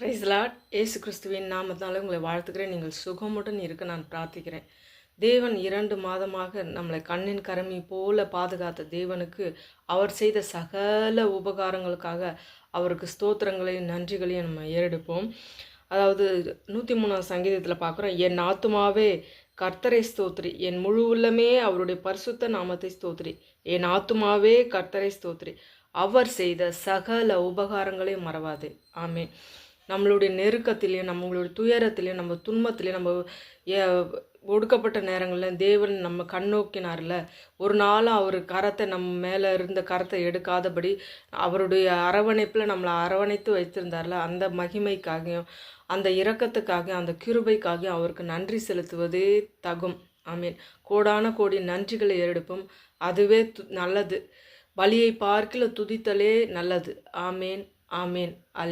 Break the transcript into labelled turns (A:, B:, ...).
A: Price Lord. இயேசு கிறிஸ்துவின் நாமத்தினால உங்களை வாழ்த்துக்கிறேன். நீங்கள் சுகமுடன் இருக்க நான் பிரார்த்திக்கிறேன். தேவன் 2 மாதமாக நம்மளை கண்ணின் கருமி போல பாதுகாத்த தேவனுக்கு அவர் செய்த சகல உபகாரங்களுக்காக அவருக்கு ஸ்தோத்திரங்களையும் நன்றிகளையும் நம்ம ஏறெடுப்போம். அதாவது 103ஆம் சங்கீதத்தில் பார்க்குறோம், என் ஆத்துமாவே கர்த்தரை ஸ்தோத்ரி, என் முழு உள்ளமே அவருடைய பரிசுத்த நாமத்தை ஸ்தோத்ரி, என் ஆத்துமாவே கர்த்தரை ஸ்தோத்ரி, அவர் செய்த சகல உபகாரங்களையும் மறவாதே. ஆமென். நம்மளுடைய நெருக்கத்திலையும் நம்மளுடைய துயரத்திலையும் நம்ம துன்பத்திலையும் நம்ம ஒடுக்கப்பட்ட நேரங்களில் தேவன் நம்ம கண்ணோக்கினார்ல, ஒரு நாளும் அவர் கரத்தை நம்ம மேலே இருந்த கரத்தை எடுக்காதபடி அவருடைய அரவணைப்பில் நம்மளை அரவணைத்து வைத்திருந்தார்ல, அந்த மகிமைக்காகவும் அந்த இரக்கத்துக்காக அந்த கிருபைக்காக அவருக்கு நன்றி செலுத்துவதே தகும். ஆமீன். கோடான கோடி நன்றிகளை ஏறெடுப்போம். அதுவே நல்லது. பலியை பார்க்கில துதித்தலே நல்லது. ஆமேன், ஆமேன். அல்லே